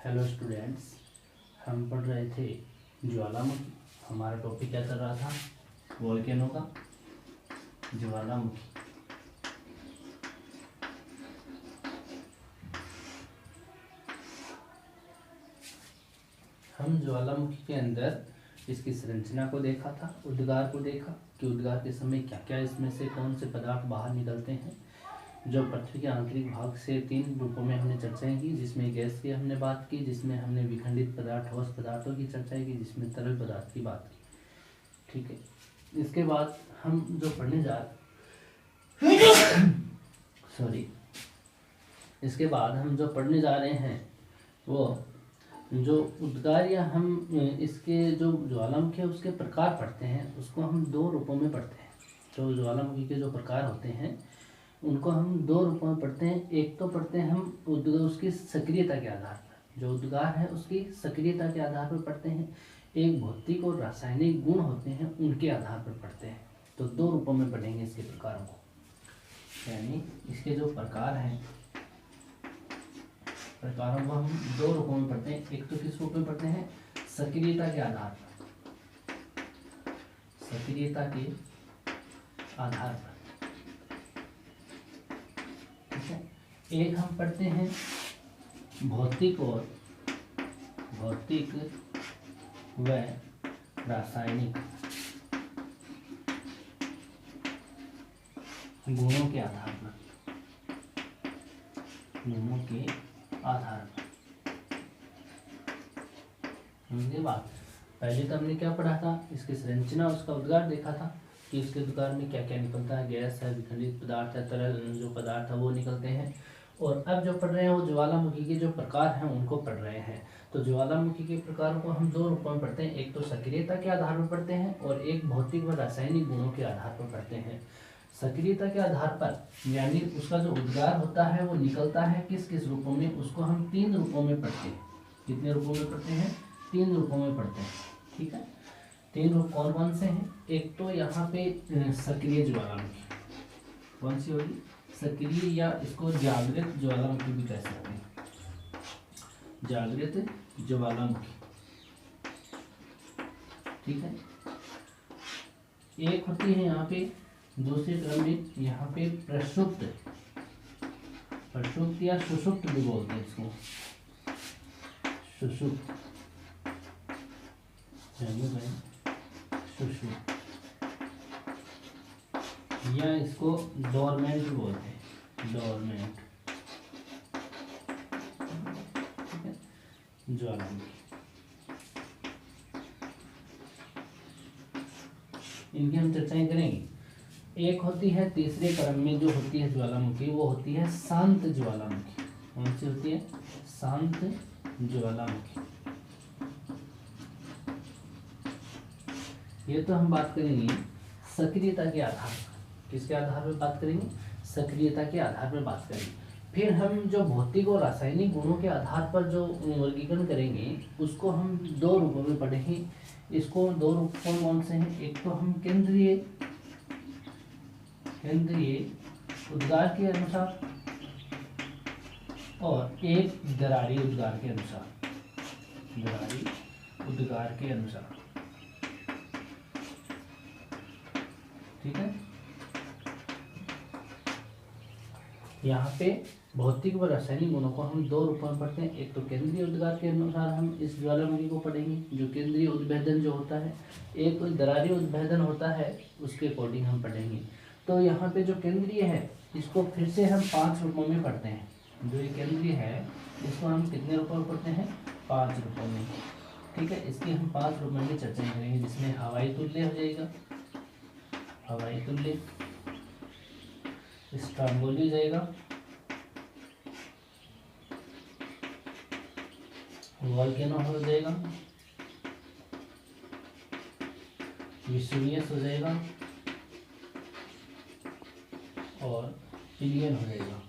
Hello students, हम पढ़ रहे थे ज्वालामुखी। हमारा टॉपिक क्या चल रहा था? वोल्केनो का, ज्वालामुखी। हम ज्वालामुखी के अंदर इसकी संरचना को देखा था, उद्गार को देखा कि उद्गार के समय क्या क्या इसमें से कौन से पदार्थ बाहर निकलते हैं। जो पृथ्वी के आंतरिक भाग से 3 रूपों में हमने चर्चाएं की, जिसमें गैस की हमने बात की, जिसमें हमने विखंडित पदार्थ ठोस पदार्थों की चर्चा की, जिसमें तरल पदार्थ की बात की। ठीक है, इसके बाद हम जो पढ़ने जा इसके बाद हम जो पढ़ने जा रहे हैं वो जो उद्गार या हम इसके जो ज्वालामुखी है उसके प्रकार पढ़ते हैं, उसको हम 2 रूपों में पढ़ते हैं। जो ज्वालामुखी के जो प्रकार होते हैं उनको हम 2 रूपों में पढ़ते हैं। एक तो पढ़ते हैं हम उसकी सक्रियता के आधार पर, जो उद्गार है उसकी सक्रियता के आधार पर पढ़ते हैं। एक भौतिक और रासायनिक गुण होते हैं, उनके आधार पर पढ़ते हैं। तो 2 रूपों में पढ़ेंगे इसके प्रकारों को, यानी इसके जो प्रकार हैं प्रकारों को हम 2 रूपों में पढ़ते हैं। एक तो किस रूप में पढ़ते हैं? सक्रियता के आधार पर, सक्रियता के आधार पर। ठीक है, एक हम पढ़ते हैं भौतिक व रासायनिक गुणों के आधार पर, गुणों के आधार पर। समझे बात? पहले तो हमने क्या पढ़ा था? इसकी संरचना, उसका उद्गार देखा था कि इसके उद्गार में क्या क्या निकलता है। गैस है, विखंडित पदार्थ है, तरल जो पदार्थ है वो निकलते हैं। और अब जो पढ़ रहे हैं वो ज्वालामुखी के जो प्रकार हैं उनको पढ़ रहे हैं। तो ज्वालामुखी के प्रकारों को हम 2 रूपों में पढ़ते हैं। एक तो सक्रियता के आधार पर पढ़ते हैं और एक भौतिक व रासायनिक गुणों के आधार पर पढ़ते हैं। सक्रियता के आधार पर यानी उसका जो उद्गार होता है वो निकलता है किस किस रूपों में, उसको हम 3 रूपों में पढ़ते हैं। कितने रूपों में पढ़ते हैं? 3 रूपों में पढ़ते हैं। ठीक है, 3 रूप कौन कौन से हैं? एक तो यहाँ पे सक्रिय ज्वालामुखी, कौन सी होगी? सक्रिय, या इसको जागृत ज्वालामुखी भी कह सकते हैं, जागृत ज्वालामुखी। ठीक है, एक होती है यहाँ पे, दूसरे क्रम में यहाँ पे प्रसुप्त या सुषुप्त भी बोलते हैं इसको, सुषुप्त, सुषुप्त, या इसको डोरमेंट भी बोलते हैं, डोरमेंट। ठीक है, ज्वालामुखी। इनकी हम चर्चाएं करेंगे। एक होती है तीसरे क्रम में जो होती है ज्वालामुखी, वो होती है शांत ज्वालामुखी। कौन सी होती है? शांत ज्वालामुखी। ये तो हम बात करेंगे सक्रियता के आधार पर। किसके आधार पर बात करेंगे? सक्रियता के आधार पर बात करेंगे। फिर हम जो भौतिक और रासायनिक गुणों के आधार पर जो वर्गीकरण करेंगे उसको हम 2 रूपों में पढ़ेंगे। इसको 2 रूप कौन कौन से हैं? एक तो हम केंद्रीय उद्गार के अनुसार और एक दरारी उद्गार के अनुसार, दरारी उद्गार के अनुसार। ठीक है, यहाँ पे भौतिक व रासायनिक गुणों को हम 2 रूपों में पढ़ते हैं। एक तो केंद्रीय उद्गार के अनुसार हम इस ज्वालामुखी को पढ़ेंगे, जो केंद्रीय उद्भेदन जो होता है। एक दरारी उद्भेदन होता है, उसके अकॉर्डिंग हम पढ़ेंगे। तो यहाँ पे जो केंद्रीय है इसको फिर से हम 5 रूपों में पढ़ते हैं। जो ये केंद्रीय है इसको हम कितने रूपों में पढ़ते हैं? 5 रूपों में। ठीक है, इसकी हम 5 रूपों में चर्चा करेंगे, जिसमें हवाई तुल्य हो जाएगा, हवाई तुल्य, स्ट्रोम्बोली हो जाएगा, वोल्केनो हो जाएगा, वेसुवियस हो जाएगा और पिलियन हो जाएगा।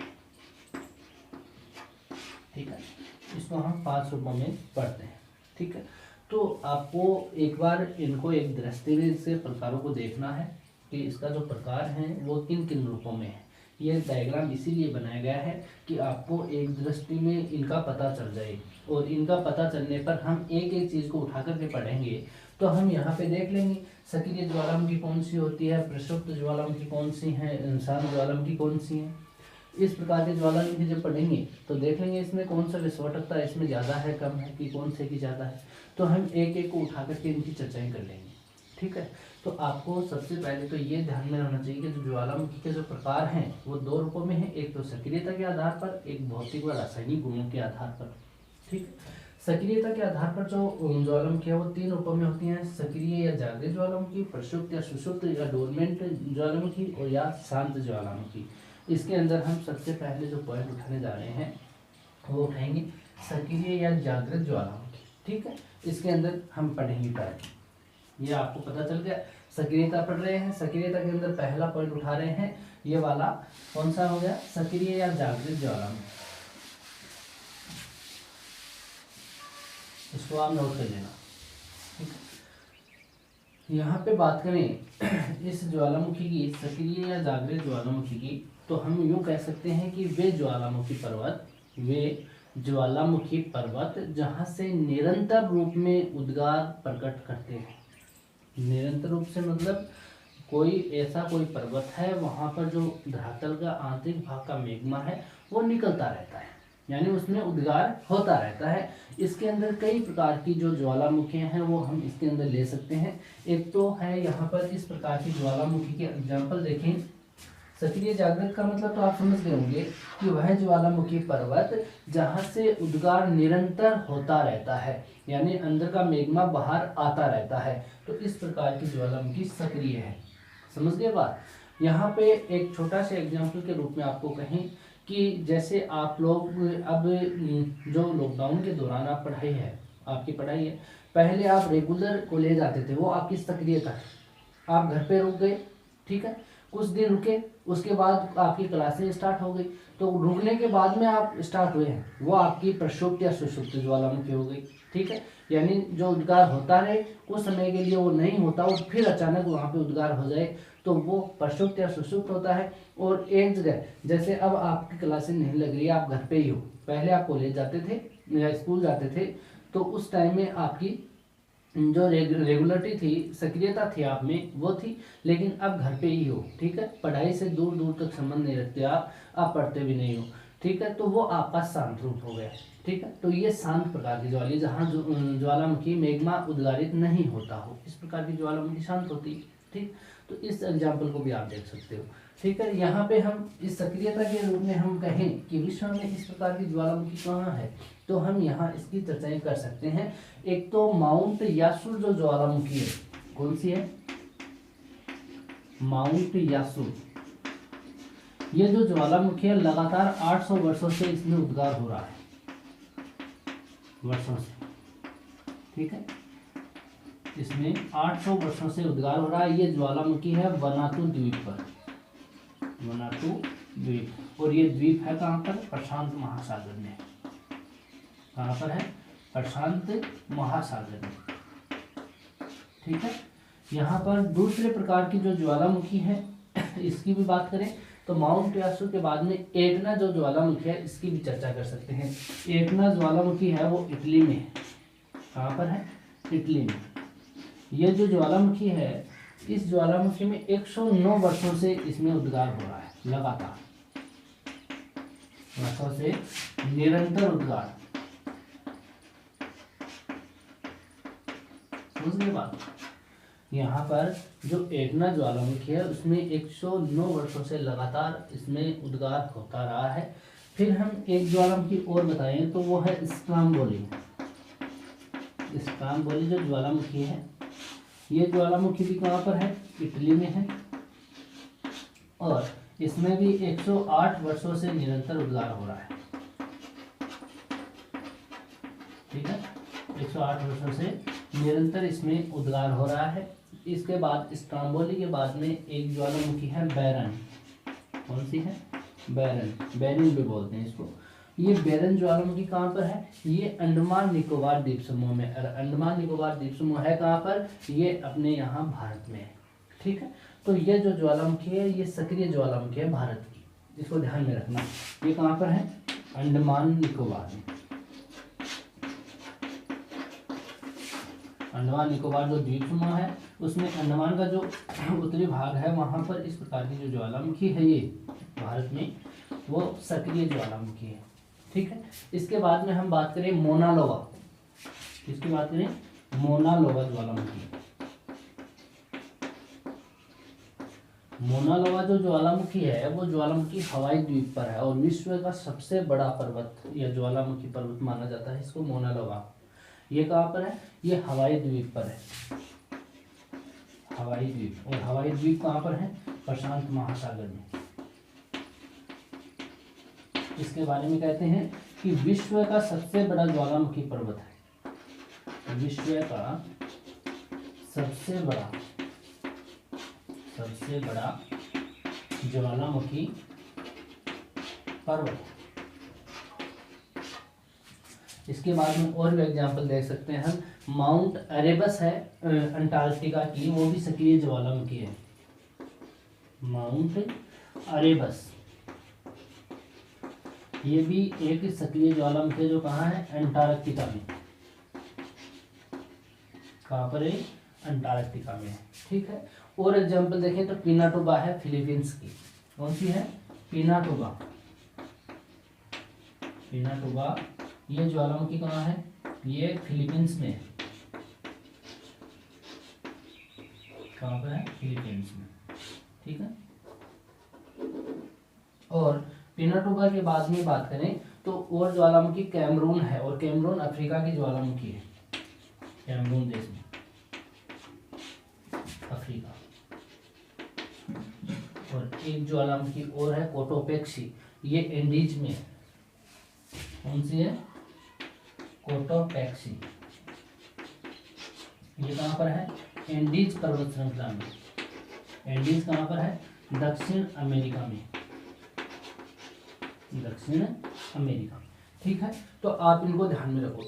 ठीक है, इसको हम 5 रूपों में पढ़ते हैं। ठीक है, तो आपको एक बार इनको एक दृष्टि से प्रकारों को देखना है कि इसका जो प्रकार है वो किन किन रूपों में है। ये डायग्राम इसीलिए बनाया गया है कि आपको एक दृष्टि में इनका पता चल जाए और इनका पता चलने पर हम एक एक चीज को उठा करके पढ़ेंगे। तो हम यहाँ पे देख लेंगे सक्रिय ज्वालामुखी कौन सी होती है, प्रसुप्त ज्वालामुखी कौन सी है, शांत ज्वालामुखी कौन सी है। इस प्रकार के ज्वालामुखी जब पढ़ेंगे तो देख लेंगे इसमें कौन सा विस्फोटकता इसमें ज़्यादा है, कम है, कि कौन से की ज़्यादा है। तो हम एक एक को उठा करके इनकी चर्चाएं कर लेंगे। ठीक है, तो आपको सबसे पहले तो ये ध्यान में रहना चाहिए कि जो ज्वालामुखी के जो प्रकार हैं वो दो रूपों में है, एक तो सक्रियता के आधार पर, एक भौतिक व रासायनिक गुणों के आधार पर। ठीक है, सक्रियता के आधार पर जो ज्वालामुखी है वो तीन रूपों में होती हैं, सक्रिय या जागृत ज्वालामुखी, प्रसुप्त या सुषुप्त या डोरमेंट ज्वालामुखी, और या शांत ज्वालामुखी। इसके अंदर हम सबसे पहले जो पॉइंट उठाने जा रहे हैं वो उठाएंगे सक्रिय या जागृत ज्वालामुखी। ठीक है, इसके अंदर हम पढ़ेंगे पहले, ये आपको पता चल गया सक्रियता पढ़ रहे हैं। सक्रियता के अंदर पहला पॉइंट उठा रहे हैं, ये वाला कौन सा हो गया, सक्रिय या जागृत ज्वालामुखी। इसको आप नोट कर लेना। ठीक है, यहाँ पे बात करें इस ज्वालामुखी की, सक्रिय या जागृत ज्वालामुखी की, तो हम यूँ कह सकते हैं कि वे ज्वालामुखी पर्वत जहाँ से निरंतर रूप में उद्गार प्रकट करते हैं। निरंतर रूप से मतलब कोई ऐसा कोई पर्वत है वहाँ पर जो धरातल का आंतरिक भाग का मैग्मा है वो निकलता रहता है, यानी उसमें उद्गार होता रहता है। इसके अंदर कई प्रकार की जो ज्वालामुखियाँ हैं वो हम इसके अंदर ले सकते हैं। एक तो है यहाँ पर इस प्रकार की ज्वालामुखी के एग्जाम्पल देखें। सक्रिय जागृत का मतलब तो आप समझ गए होंगे कि वह ज्वालामुखी पर्वत जहाँ से उद्गार निरंतर होता रहता है, यानी अंदर का मैग्मा बाहर आता रहता है, तो इस प्रकार की ज्वालामुखी सक्रिय है। समझ गए बात। यहाँ पे एक छोटा सा एग्जाम्पल के रूप में आपको कहें कि जैसे आप लोग अब जो लॉकडाउन के दौरान आप आपकी पढ़ाई है, पहले आप रेगुलर कॉलेज आते थे, वो आपकी सक्रियता है। आप घर पे रुक गए, ठीक है, कुछ दिन रुके, उसके बाद आपकी क्लासें स्टार्ट हो गई, तो रुकने के बाद में आप स्टार्ट हुए हैं, वो आपकी प्रसुप्त या सुषुप्त ज्वालामुखी हो गई। ठीक है, यानी जो उद्गार होता है कुछ समय के लिए वो नहीं होता और फिर अचानक वहाँ पे उद्गार हो जाए तो वो प्रसुप्त या सुषुप्त होता है। और एक जगह जैसे अब आपकी क्लासें नहीं लग रही है, आप घर पे ही हो, पहले आप कॉलेज जाते थे या स्कूल जाते थे, तो उस टाइम में आपकी जो रेगुलरिटी थी, सक्रियता थी आप में, वो थी, लेकिन अब घर पे ही हो। ठीक है, पढ़ाई से दूर दूर तक संबंध नहीं रखते आप पढ़ते भी नहीं हो। ठीक है, तो वो आपका शांत रूप हो गया। ठीक है, तो ये शांत प्रकार की ज्वाला, जहाँ ज्वालामुखी मैग्मा उद्गारित नहीं होता हो, इस प्रकार की ज्वालामुखी शांत होती है। ठीक, तो इस एग्जाम्पल को भी आप देख सकते हो। ठीक है, यहाँ पे हम इस सक्रियता के रूप में हम कहें कि विश्व में इस प्रकार की ज्वालामुखी कहाँ है, तो हम यहाँ इसकी चर्चाएं कर सकते हैं। एक तो माउंट यासु जो ज्वालामुखी है, कौन सी है, माउंट यासु। ये जो ज्वालामुखी है लगातार 800 वर्षों से इसमें उद्गार हो रहा है, वर्षों से। ठीक है, इसमें 800 वर्षों से उद्गार हो रहा है। ये ज्वालामुखी है वनातु द्वीप पर, वनातु द्वीप, और ये द्वीप है कहाँ पर, प्रशांत महासागर में। कहाँ पर है, प्रशांत महासागर में। ठीक है, यहाँ पर दूसरे प्रकार की जो ज्वालामुखी है इसकी भी बात करें तो माउंट यासु के बाद में एटना जो ज्वालामुखी है इसकी भी चर्चा कर सकते हैं। एटना ज्वालामुखी है वो इटली में है। कहाँ पर है, इटली में। ये जो ज्वालामुखी है, इस ज्वालामुखी में 109 वर्षों से इसमें उद्गार हो रहा है, लगातार वर्षों से निरंतर उद्गार। समझ गए बात। यहाँ पर जो एटना ज्वालामुखी है उसमें 109 वर्षों से लगातार इसमें उद्गार होता रहा है। फिर हम एक ज्वालामुखी और बताएं तो वो है स्ट्राम्बोली। स्ट्राम्बोली जो ज्वालामुखी है, ये ज्वालामुखी भी कहाँ पर है, इटली में है, और इसमें भी 108 वर्षों से निरंतर उद्गार हो रहा है। ठीक है, 108 वर्षों से निरंतर इसमें उद्गार हो रहा है। इसके बाद स्ट्राम्बोली के बाद में एक ज्वालामुखी है बैरन। कौन सी है, बैरन, बैरन भी बोलते हैं इसको। ये बैरन ज्वालामुखी कहाँ पर है, ये अंडमान निकोबार द्वीप समूह में। अंडमान निकोबार द्वीप समूह है कहाँ पर, ये अपने यहाँ भारत में है। ठीक है, तो ये जो ज्वालामुखी है ये सक्रिय ज्वालामुखी है भारत की, इसको ध्यान में रखना। ये कहाँ पर है, अंडमान निकोबार में। अंडमान निकोबार जो द्वीप समूह है उसमें अंडमान का जो उत्तरी भाग है वहाँ पर इस प्रकार की जो ज्वालामुखी है ये भारत में वो सक्रिय ज्वालामुखी है। ठीक है, इसके बाद में हम बात करें मोना लोवा। इसकी बात करें मोना लोवा ज्वालामुखी। मोना लोवा जो ज्वालामुखी है वो ज्वालामुखी हवाई द्वीप पर है और विश्व का सबसे बड़ा पर्वत या ज्वालामुखी पर्वत माना जाता है इसको मोना लोवा। ये कहाँ पर है? ये हवाई द्वीप पर है, हवाई द्वीप। और हवाई द्वीप कहाँ पर है? प्रशांत महासागर में। इसके बारे में कहते हैं कि विश्व का सबसे बड़ा ज्वालामुखी पर्वत है, विश्व का सबसे बड़ा ज्वालामुखी पर्वत। इसके बाद में और भी एग्जाम्पल देख सकते हैं हम। माउंट एरेबस है अंटार्कटिका की, वो भी सक्रिय ज्वालामुखी है। माउंट एरेबस ये भी एक सक्रिय ज्वालामुखी है जो कहाँ है? अंटार्कटिका में। कहाँ पर है? अंटार्कटिका में है। ठीक है, और एग्जाम्पल देखें तो पिनाटुबा है फिलीपींस की। कौन सी है? पिनाटुबा। पिनाटुबा ये ज्वालामुखी कहाँ है? ये फिलीपींस में है। कहाँ पर है? फिलीपींस में। ठीक है, और पिनाटुबा के बाद में बात करें तो और ज्वालामुखी कैमरून है, और कैमरून अफ्रीका की ज्वालामुखी है। कैमरून देश में, अफ्रीका। और एक ज्वालामुखी और है कोटोपेक्सी, ये एंडीज में है। कौन सी है? कोटोपेक्सी। ये कहाँ पर है? एंडीज पर्वत श्रृंखला में। एंडीज कहाँ पर है? दक्षिण अमेरिका में, दक्षिण अमेरिका। ठीक है, तो आप इनको ध्यान में रखो।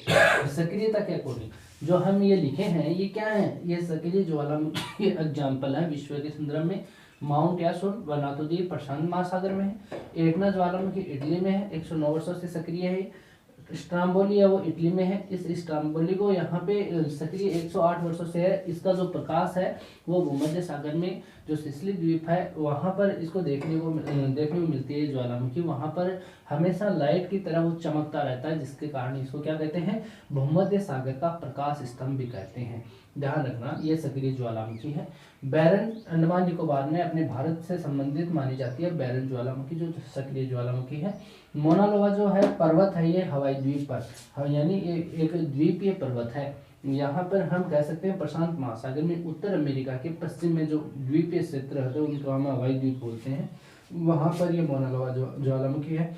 सक्रियता के अकॉर्डिंग जो हम ये लिखे हैं ये क्या है? ये सक्रिय ज्वालामुखी एग्जाम्पल है विश्व के संदर्भ में। माउंट यासुर वनातोदी प्रशांत महासागर में है। एटना ज्वालामुखी इटली में है, 109 वर्षों से सक्रिय है। स्ट्राम्बोली है वो इटली में है। इस स्ट्राम्बोली को यहाँ पे सक्रिय 108 वर्षों से है। इसका जो प्रकाश है वो भूमध्य सागर में जो सिसिली द्वीप है वहाँ पर इसको देखने में मिलती है ज्वालामुखी। वहाँ पर हमेशा लाइट की तरह वो चमकता रहता है, जिसके कारण इसको क्या कहते हैं? भूमध्य सागर का प्रकाश स्तंभ भी कहते हैं। ध्यान रखना, ये सक्रिय ज्वालामुखी है। बैरन अंडमान निकोबार में अपने भारत से संबंधित मानी जाती है। बैरन ज्वालामुखी जो सक्रिय ज्वालामुखी है। मोना लोवा जो है पर्वत है ये हवाई द्वीप पर, यानी एक द्वीपीय पर्वत है। यहाँ पर हम कह सकते हैं प्रशांत महासागर में उत्तर अमेरिका के पश्चिम में जो द्वीपीय क्षेत्र है उनको हम हवाई द्वीप बोलते हैं, वहाँ पर ये मोना लोवा ज्वालामुखी है।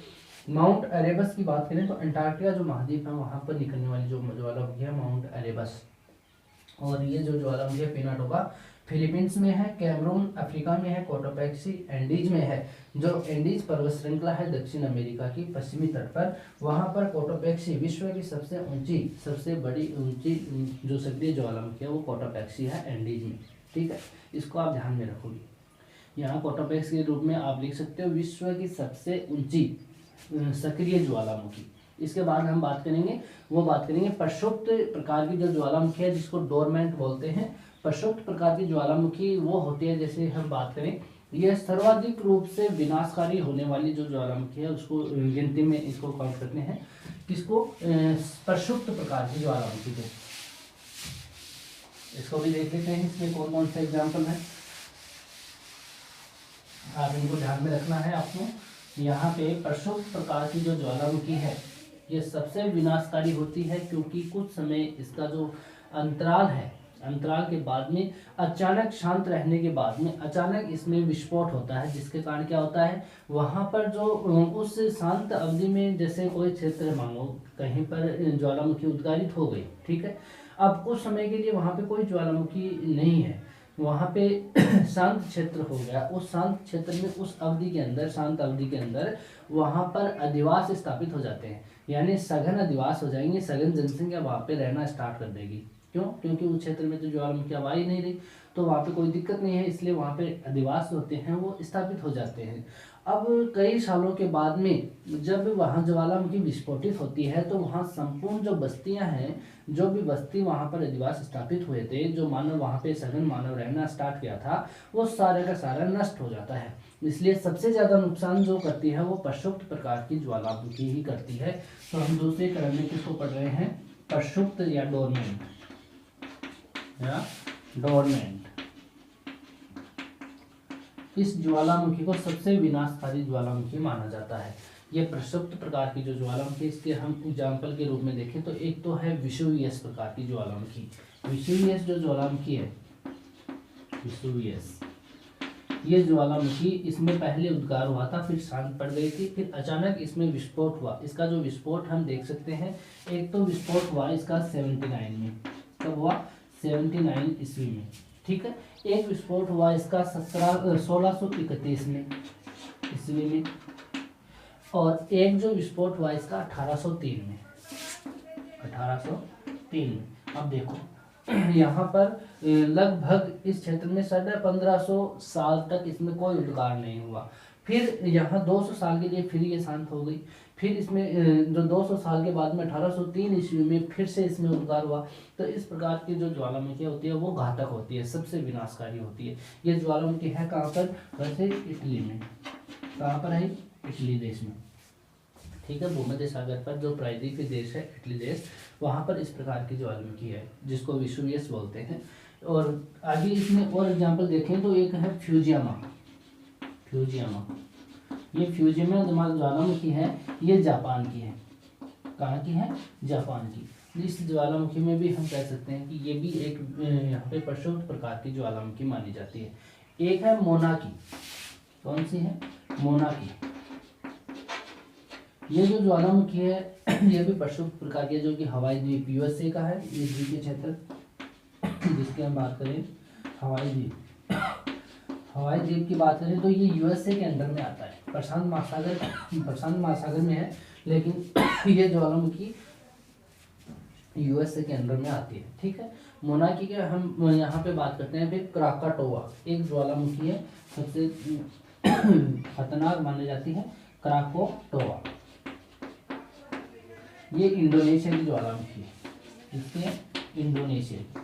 माउंट एरेबस की बात करें तो अंटार्कटिका जो महाद्वीप है वहाँ पर निकलने वाली जो ज्वालामुखी है माउंट एरेबस। और ये जो ज्वालामुखी है पिनाटुबा फिलीपींस में है। कैमरून अफ्रीका में है। कोटोपेक्सी एंडीज में है, जो एंडीज पर्वत श्रृंखला है दक्षिण अमेरिका की पश्चिमी तट पर। वहाँ पर कोटोपेक्सी विश्व की सबसे बड़ी ऊंची जो सक्रिय ज्वालामुखी है वो कोटोपेक्सी है एंडीज में। ठीक है, इसको आप ध्यान में रखोगे। यहाँ कोटोपेक्सी के रूप में आप लिख सकते हो विश्व की सबसे ऊंची सक्रिय ज्वालामुखी। इसके बाद हम बात करेंगे प्रक्षुब्ध प्रकार की जो ज्वालामुखी है जिसको डोरमेंट बोलते हैं। प्रक्षुब्ध प्रकार की ज्वालामुखी वो होती है, जैसे हम बात करें ये सर्वाधिक रूप से विनाशकारी होने वाली जो ज्वालामुखी है उसको गिनती में इसको काउंट करते हैं। किसको? प्रक्षुब्ध प्रकार की ज्वालामुखी को। इसको भी देख लेते हैं इसमें कौन कौन से एग्जाम्पल है, आप इनको ध्यान में रखना है आपको। यहाँ पे प्रक्षुब्ध प्रकार की जो ज्वालामुखी है ये सबसे विनाशकारी होती है, क्योंकि कुछ समय इसका जो अंतराल के बाद में अचानक शांत रहने के बाद में अचानक इसमें विस्फोट होता है, जिसके कारण क्या होता है वहाँ पर जो उस शांत अवधि में जैसे कोई क्षेत्र मानो कहीं पर ज्वालामुखी उद्गारित हो गई। ठीक है, अब कुछ समय के लिए वहाँ पे कोई ज्वालामुखी नहीं है, वहाँ पे शांत क्षेत्र हो गया। उस शांत क्षेत्र में उस शांत अवधि के अंदर वहाँ पर अधिवास स्थापित हो जाते हैं, यानी सघन अधिवास हो जाएंगे। सघन जनसंख्या वहाँ पे रहना स्टार्ट कर देगी। क्यों? क्योंकि उस क्षेत्र में तो ज्वालामुखी आ ही नहीं रही, तो वहाँ पे कोई दिक्कत नहीं है, इसलिए वहाँ पे अधिवास होते हैं वो स्थापित हो जाते हैं। अब कई सालों के बाद में जब वहाँ ज्वालामुखी विस्फोटित होती है तो वहाँ संपूर्ण जो बस्तियाँ हैं जो भी बस्ती वहां पर अधिवास स्थापित हुए थे, जो मानव वहां पे सघन मानव रहना स्टार्ट किया था, वो सारे का सारा नष्ट हो जाता है। इसलिए सबसे ज्यादा नुकसान जो करती है वो प्रक्षुब्ध प्रकार की ज्वालामुखी ही करती है। तो हम दूसरे क्रम में किसको पढ़ रहे हैं, प्रक्षुब्ध या डोरमेंट, इस ज्वालामुखी को सबसे विनाशकारी ज्वालामुखी माना जाता है। ये प्रक्षुब्ध प्रकार की जो ज्वालामुखी, इसके हम एग्जाम्पल के रूप में देखें तो एक तो है विषुवियस प्रकार की ज्वालामुखी। विषुवियस जो ज्वालामुखी है, विषुवियस ये ज्वालामुखी, इसमें पहले उद्गार हुआ था, फिर शांत पड़ गई थी, फिर अचानक इसमें विस्फोट हुआ। इसका जो विस्फोट हम देख सकते हैं, एक तो विस्फोट हुआ इसका 79 में, कब हुआ, 79 ईस्वी में, ठीक है। एक विस्फोट हुआ इसका 1631 में ईस्वी में, और एक जो विस्फोट हुआ इसका 1803 में, 1803 में। अब देखो यहाँ पर लगभग इस क्षेत्र में 1550 साल तक इसमें कोई उद्गार नहीं हुआ। फिर यहाँ 200 साल के लिए फिर ये शांत हो गई। फिर इसमें जो 200 साल के बाद में 1803 ईस्वी में फिर से इसमें उद्गार हुआ। तो इस प्रकार की जो ज्वालामुखी होती है वो घातक होती है, सबसे विनाशकारी होती है। ये ज्वालामुखी है कहाँ पर, वैसे इटली में। कहाँ पर है, इटली देश में, ठीक है। भूमध्य सागर पर जो प्रायद्वीपीय देश है इटली देश, वहां पर इस प्रकार की ज्वालामुखी है जिसको विषुवियस बोलते हैं। और आगे इसमें और एग्जांपल देखें तो एक है फ्यूजियामा। ये फ्यूजियामा ज्वालामुखी है, ये जापान की है। कहाँ की है, जापान की। इस ज्वालामुखी में भी हम कह सकते हैं कि ये भी एक यहाँ पे प्रक्षुब्ध प्रकार की ज्वालामुखी मानी जाती है। एक है मोनाकी। कौन सी है, मोनाकी। ये जो ज्वालामुखी है ये भी प्रक्षुब्ध प्रकार की है, जो कि हवाई द्वीप यूएसए का है, ये द्वीपीय क्षेत्र जिसकी हम बात करें, हवाई द्वीप की बात करें तो ये यूएसए के अंडर में आता है। प्रशांत महासागर में है, लेकिन ये ज्वालामुखी यूएसए के अंडर में आती है, ठीक है। मोनाकी के हम यहाँ पे बात करते हैं। फिर क्राकाटोआ एक ज्वालामुखी है, सबसे खतरनाक मानी जाती है क्राकोटोआ। ये इंडोनेशिया की ज्वालामुखी है, इसके इंडोनेशिया।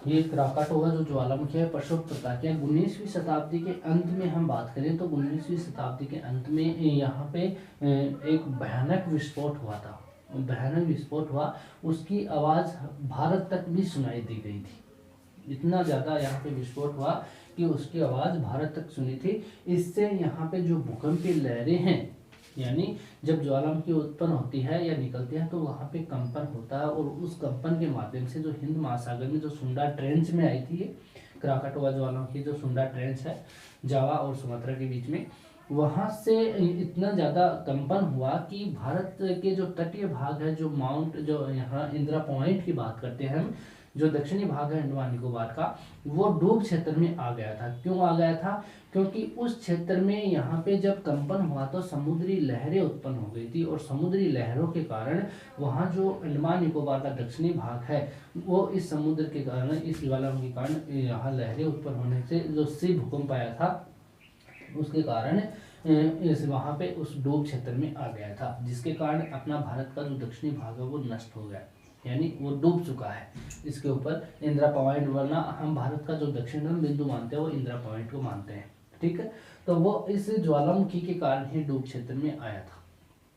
ये क्राकाटोआ जो ज्वालामुखी है प्रक्षुब्ध प्रकार की है। 19वीं शताब्दी के अंत में हम बात करें तो 19वीं शताब्दी के अंत में यहाँ पे एक भयानक विस्फोट हुआ था। उसकी आवाज़ भारत तक भी सुनाई दी गई थी। इतना ज़्यादा यहाँ पे विस्फोट हुआ कि उसकी आवाज़ भारत तक सुनी थी। इससे यहाँ पे जो भूकंपीय लहरें हैं, यानी जब ज्वालामुखी उत्पन्न होती है या निकलती है तो वहाँ पे कंपन होता है, और उस कंपन के माध्यम से जो हिंद महासागर में जो सुंडा ट्रेंच में आई थी, ये क्राकाटोआ ज्वालामुखी जो सुंडा ट्रेंच है जावा और सुमात्रा के बीच में, वहाँ से इतना ज़्यादा कंपन हुआ कि भारत के जो तटीय भाग है, जो माउंट, जो यहाँ इंदिरा पॉइंट की बात करते हैं हम, जो दक्षिणी भाग है अंडमान निकोबार का, वो डूब क्षेत्र में आ गया था। क्यों आ गया था, क्योंकि उस क्षेत्र में यहाँ पे जब कंपन हुआ तो समुद्री लहरें उत्पन्न हो गई थी, और समुद्री लहरों के कारण वहाँ जो अंडमान निकोबार का दक्षिणी भाग है वो इस समुद्र के कारण, इस ज्वालामुखी के कारण यहाँ लहरें उत्पन्न होने से जो सी भूकंप आया था, उसके कारण इस वहाँ पे उस डूब क्षेत्र में आ गया था, जिसके कारण अपना भारत का जो दक्षिणी भाग है वो नष्ट हो गया, यानी वो डूब चुका है। इसके ऊपर इंदिरा पॉइंट, वरना हम भारत का जो दक्षिणतम बिंदु मानते हैं वो इंदिरा पॉइंट को मानते हैं, ठीक है। तो वो इस ज्वालामुखी के कारण ही डूब क्षेत्र में आया था।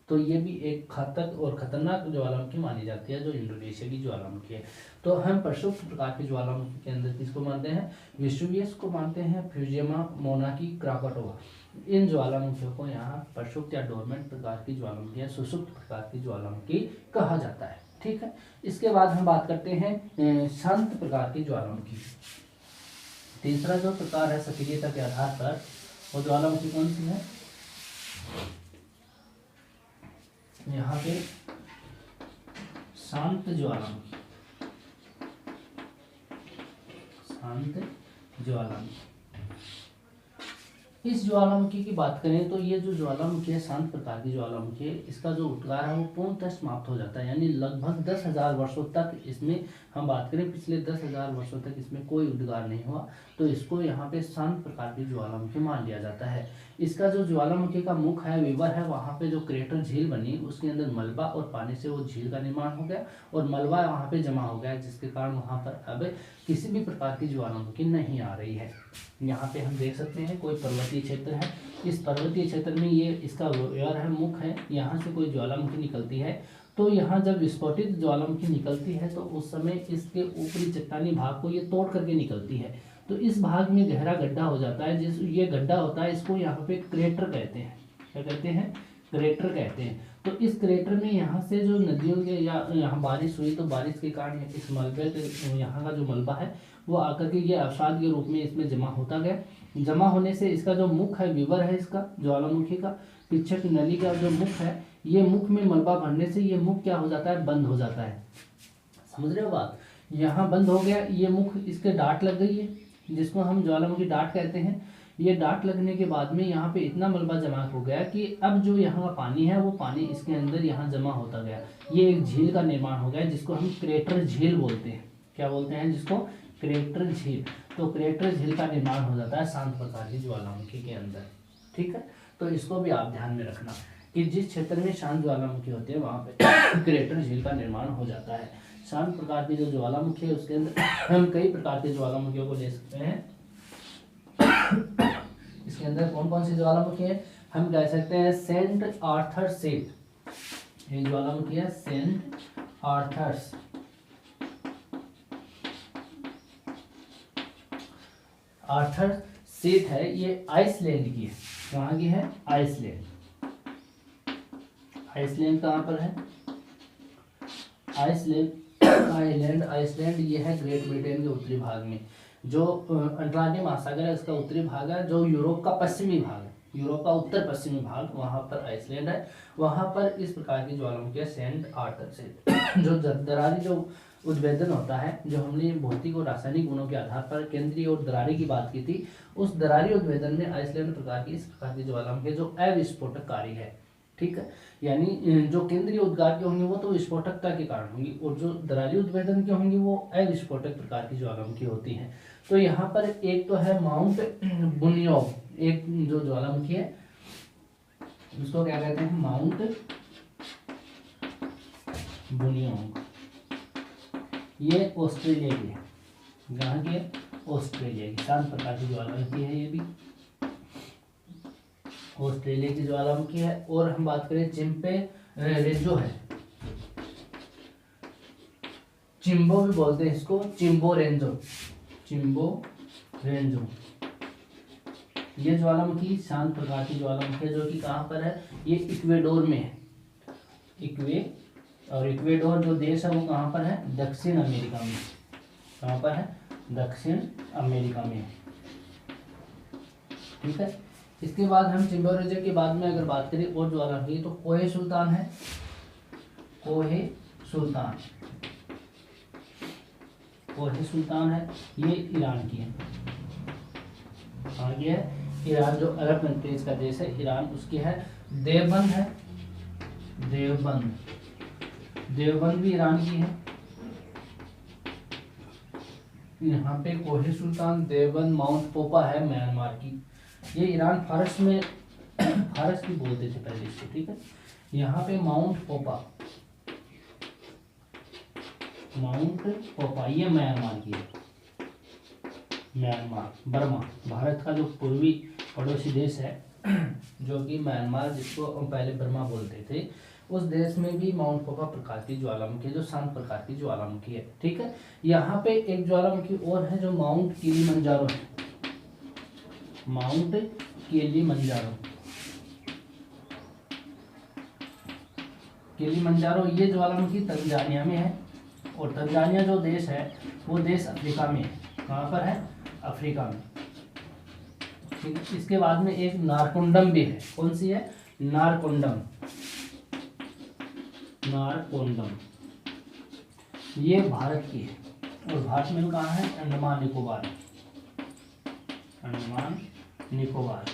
तो ये भी एक घातक और खतरनाक ज्वालामुखी मानी जाती है, जो इंडोनेशिया की ज्वालामुखी है। तो हम प्रक्षुब्ध प्रकार की ज्वालामुखी के अंदर किसको मानते हैं, विषुवियस को मानते हैं, फ्यूजियामा, मोनाकी, क्राकाटोआ। इन ज्वालामुखियों को यहाँ प्रक्षुब्ध या डोरमेंट प्रकार की ज्वालामुखी या सुषुप्त प्रकार की ज्वालामुखी कहा जाता है, ठीक है। इसके बाद हम बात करते हैं शांत प्रकार की ज्वालामुखी। तीसरा जो प्रकार है सक्रियता के आधार पर, वो ज्वालामुखी कौन सी है, यहाँ पे शांत ज्वालामुखी। शांत ज्वालामुखी इस ज्वालामुखी की बात करें तो ये जो ज्वालामुखी है, शांत प्रकार की ज्वालामुखी है, इसका जो उद्गार है वो पूर्णतः समाप्त हो जाता है, यानी लगभग 10,000 वर्षों तक इसमें, हम बात करें पिछले 10,000 वर्षों तक इसमें कोई उद्गार नहीं हुआ, तो इसको यहाँ पे शांत प्रकार की ज्वालामुखी मान लिया जाता है। इसका जो ज्वालामुखी का मुख है, विवर है, वहाँ पे जो क्रेटर झील बनी उसके अंदर मलबा और पानी से वो झील का निर्माण हो गया और मलबा वहाँ पे जमा हो गया, जिसके कारण वहाँ पर अब किसी भी प्रकार की ज्वालामुखी नहीं आ रही है। यहाँ पे हम देख सकते हैं कोई पर्वतीय क्षेत्र है, इस पर्वतीय क्षेत्र में ये इसका विवर है, मुख है, यहाँ से कोई ज्वालामुखी निकलती है, तो यहाँ जब विस्फोटित ज्वालामुखी निकलती है तो उस समय इसके ऊपरी चट्टानी भाग को ये तोड़ करके निकलती है, तो इस भाग में गहरा गड्ढा हो जाता है, जिस ये गड्ढा होता है इसको यहाँ पे क्रेटर कहते हैं। क्या कहते हैं? क्रेटर कहते हैं। तो इस क्रेटर में यहाँ से जो नदियों के या यहाँ बारिश हुई तो बारिश के कारण इस मलबे के यहाँ का जो मलबा है वो आकर के ये अवसाद के रूप में इसमें जमा होता गया। जमा होने से इसका जो मुख है, विवर है इसका ज्वालामुखी का, पीछे की नली का जो मुख है, ये मुख में मलबा भरने से ये मुख क्या हो जाता है? बंद हो जाता है। समझ रहे हो बात? यहाँ बंद हो गया, ये मुख, इसके डांट लग गई है जिसको हम ज्वालामुखी डांट कहते हैं। ये डांट लगने के बाद में यहाँ पे इतना मलबा जमा हो गया कि अब जो यहाँ का पानी है वो पानी इसके अंदर यहाँ जमा होता गया, ये एक झील का निर्माण हो गया जिसको हम क्रेटर झील बोलते हैं। क्या बोलते हैं? जिसको क्रेटर झील। तो क्रेटर झील का निर्माण हो जाता है शांत प्रकार की ज्वालामुखी के अंदर। ठीक है, तो इसको भी आप ध्यान में रखना कि जिस क्षेत्र में शांत ज्वालामुखी होती है वहाँ पे क्रेटर झील का निर्माण हो जाता है। शांत प्रकार की जो ज्वालामुखी है उसके अंदर हम कई प्रकार के ज्वालामुखियों को ले सकते हैं। इसके अंदर कौन कौन सी ज्वालामुखी है? हम कह सकते हैं सेंट आर्थर सीट, ये ज्वालामुखी है सेंट आर्थर्स। आर्थर सीट है, ये आइसलैंड की है। कहाँ की है? आइसलैंड। आइसलैंड कहाँ पर है? आइसलैंड आइसलैंड ये है ग्रेट ब्रिटेन के उत्तरी भाग में। जो अंटार्कटिक महासागर है उसका उत्तरी भाग है, जो यूरोप का पश्चिमी भाग है, यूरोप का उत्तर पश्चिमी भाग, वहां पर आइसलैंड है। वहां पर इस प्रकार की ज्वालामुखी है सेंट आर्थर से। जो दरारी जो उद्भेदन होता है, जो हमने भौतिक और रासायनिक गुणों के आधार पर केंद्रीय और दरारी की बात की थी, उस दरारी उद्भेदन में आइसलैंड प्रकार की इस प्रकार की ज्वालामुखी जो अविस्फोटककारी है। ठीक है, यानी जो केंद्रीय उद्गार के होंगे वो तो विस्फोटकता के कारण होंगी, और जो दरारी उद्भेदन के होंगे वो अविस्फोटक प्रकार की ज्वालामुखी होती हैं। तो यहाँ पर एक तो है माउंट बुनियोव, एक जो ज्वालामुखी है उसको क्या कहते हैं? माउंट बुनियोव। ये ऑस्ट्रेलिया की है। कहाँ की है? ऑस्ट्रेलिया की। शांत प्रकार की ज्वालामुखी है, ये भी ऑस्ट्रेलिया की ज्वालामुखी है। और हम बात करें चिंपे रेंजो है, चिम्बो भी बोलते हैं इसको, चिम्बो रेंजो, चिम्बो रेंजो। ये ज्वालामुखी शांत प्रकार की ज्वालामुखी है, जो कि कहाँ पर है? ये इक्वेडोर में है। इक्वेडोर जो देश है वो कहाँ पर है? दक्षिण अमेरिका में। कहाँ पर है? दक्षिण अमेरिका में। ठीक है, इसके बाद हम चिम्बो रेंजो के बाद में अगर बात करें और ज्वालामुखी, तो कोहे सुल्तान है। कोहे सुल्तान, कोहे सुल्तान है, ये ईरान की है। आगे है ईरान, जो अरब कंट्रीज का देश है ईरान, उसकी है। देवबंद है, देवबंद, देवबंद भी ईरान की है। यहाँ पे कोहे सुल्तान, देवबंद, माउंट पोपा है म्यांमार की। ये ईरान फारस में फारस की बोलते थे पहले इसको। ठीक है, यहाँ पे माउंट पोपा, माउंट पोपा ये म्यांमार की है। म्यांमार, बर्मा, भारत का जो पूर्वी पड़ोसी देश है जो कि म्यांमार, जिसको हम पहले बर्मा बोलते थे, उस देश में भी माउंट पोपा प्रकार की ज्वालामुखी जो शांत प्रकार की ज्वालामुखी है। ठीक है, यहाँ पे एक ज्वालामुखी और है जो माउंट किलिमंजारो है। माउंट किलिमंजारो, किलिमंजारो ये ज्वालामुखी तंजानिया में है, और तंजानिया जो देश है वो देश अफ्रीका में है। कहाँ पर है? अफ्रीका में। ठीक है, इसके बाद में एक नारकोंडम भी है। कौन सी है? नारकोंडम, नारकोंडम ये भारत की है, और भारत में कहाँ है? अंडमान निकोबार, अंडमान निकोबार।